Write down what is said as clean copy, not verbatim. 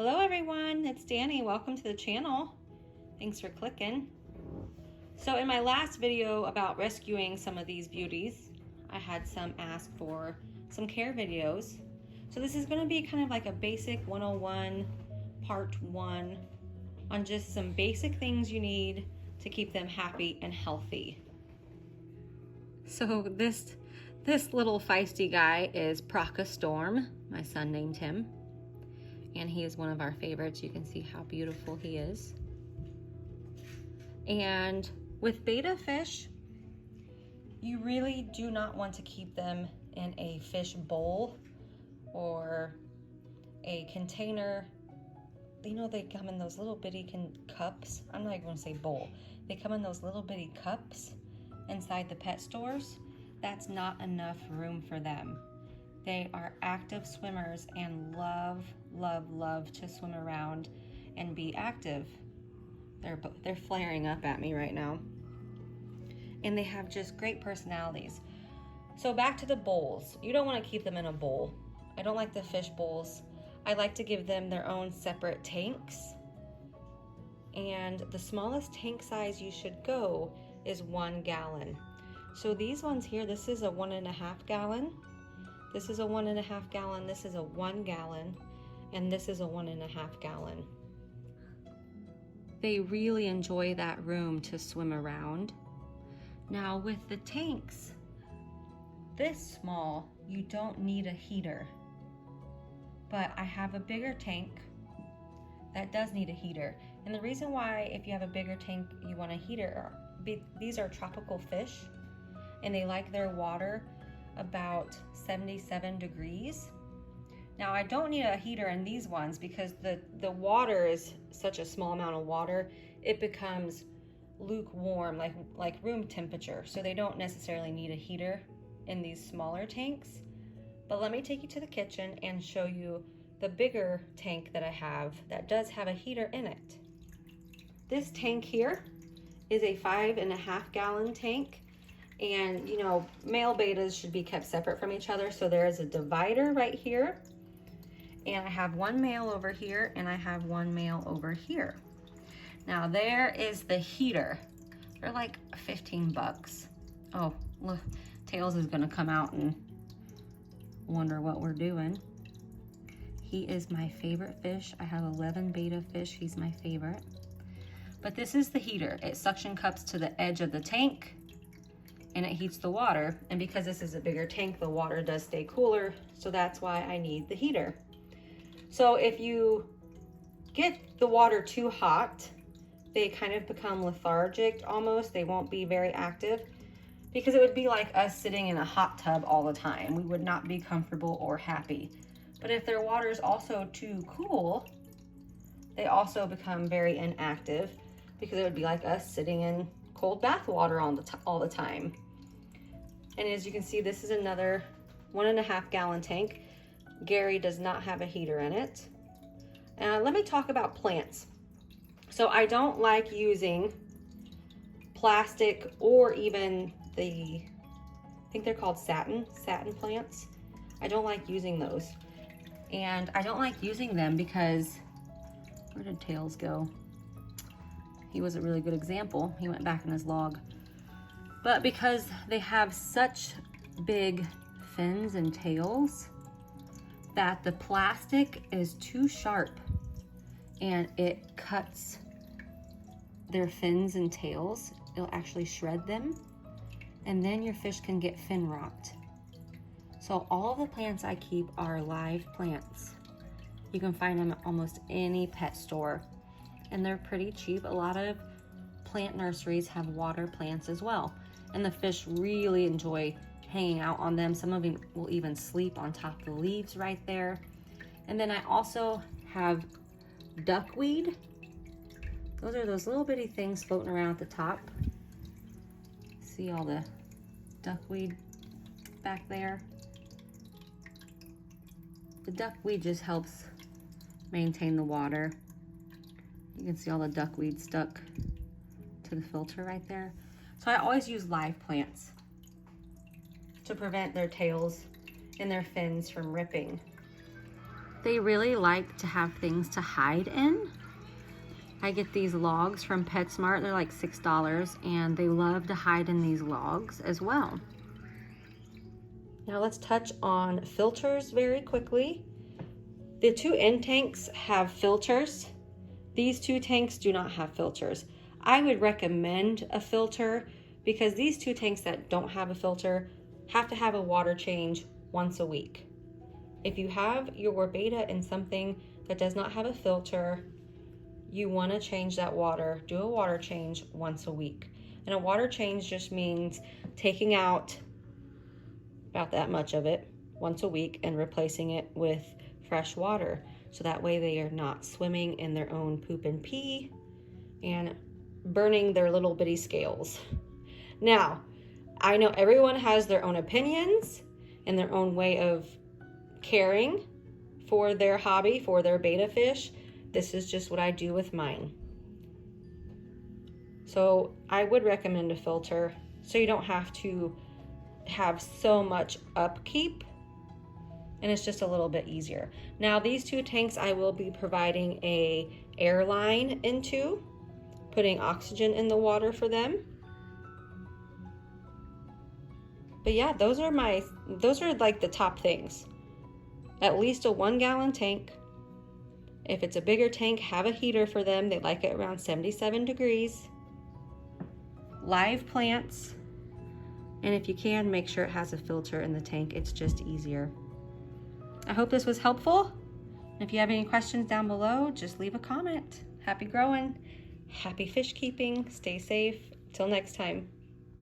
Hello everyone, it's Danny. Welcome to the channel. Thanks for clicking. So in my last video about rescuing some of these beauties, I had some ask for some care videos. So this is going to be kind of like a basic 101 part 1 on just some basic things you need to keep them happy and healthy. So this little feisty guy is Praka Storm. My son named him. And he is one of our favorites. You can see how beautiful he is. And with betta fish, you really do not want to keep them in a fish bowl or a container. You know, they come in those little bitty cups. I'm not even gonna say bowl. They come in those little bitty cups inside the pet stores. That's not enough room for them. They are active swimmers and love to swim around and be active. They're flaring up at me right now. And they have just great personalities. So back to the bowls. You don't want to keep them in a bowl. I don't like the fish bowls. I like to give them their own separate tanks. And the smallest tank size you should go is 1 gallon. So these ones here, this is a 1.5 gallon. This is a 1.5 gallon, this is a 1 gallon, and this is a 1.5 gallon. They really enjoy that room to swim around. Now with the tanks, this small, you don't need a heater. But I have a bigger tank that does need a heater. And the reason why, if you have a bigger tank, you want a heater, these are tropical fish, and they like their water about 77 degrees. Now I don't need a heater in these ones because the water is such a small amount of water, it becomes lukewarm, like room temperature. So they don't necessarily need a heater in these smaller tanks. But let me take you to the kitchen and show you the bigger tank that I have that does have a heater in it. This tank here is a 5.5 gallon tank. And you know, male bettas should be kept separate from each other. So there is a divider right here. And I have one male over here and I have one male over here. Now there is the heater. They're like 15 bucks. Oh, look, Tails is gonna come out and wonder what we're doing. He is my favorite fish. I have 11 betta fish. He's my favorite. But this is the heater. It suction cups to the edge of the tank and it heats the water. And because this is a bigger tank, the water does stay cooler. So that's why I need the heater. So if you get the water too hot, they kind of become lethargic almost. They won't be very active because it would be like us sitting in a hot tub all the time. We would not be comfortable or happy. But if their water is also too cool, they also become very inactive because it would be like us sitting in cold bath water all the time. And as you can see, this is another 1.5 gallon tank. Gary does not have a heater in it. Let me talk about plants. So I don't like using plastic or even I think they're called satin plants. I don't like using those. And I don't like using them because, where did Tails go? He was a really good example. He went back in his log. But because they have such big fins and tails that the plastic is too sharp and it cuts their fins and tails, it'll actually shred them, and then your fish can get fin rot. So all of the plants I keep are live plants. You can find them at almost any pet store, and they're pretty cheap. A lot of plant nurseries have water plants as well, and the fish really enjoy hanging out on them. Some of them will even sleep on top of the leaves right there. And then I also have duckweed. Those are those little bitty things floating around at the top. See all the duckweed back there? The duckweed just helps maintain the water. You can see all the duckweed stuck to the filter right there. So I always use live plants to prevent their tails and their fins from ripping. They really like to have things to hide in. I get these logs from PetSmart. They're like $6, and they love to hide in these logs as well. Now let's touch on filters very quickly. The 2 end tanks have filters. These 2 tanks do not have filters. I would recommend a filter because these 2 tanks that don't have a filter have to have a water change once a week. If you have your Betta in something that does not have a filter, you want to change that water, do a water change once a week. And a water change just means taking out about that much of it once a week and replacing it with fresh water. So that way they are not swimming in their own poop and pee and burning their little bitty scales. Now, I know everyone has their own opinions and their own way of caring for their hobby, for their betta fish. This is just what I do with mine. So I would recommend a filter so you don't have to have so much upkeep, and it's just a little bit easier. Now these 2 tanks I will be providing a air line into, putting oxygen in the water for them. But yeah, those are like the top things. At least a 1-gallon tank. If it's a bigger tank, have a heater for them. They like it around 77 degrees. Live plants. And if you can, make sure it has a filter in the tank. It's just easier. I hope this was helpful. If you have any questions down below, just leave a comment. Happy growing, happy fish keeping, stay safe. Till next time.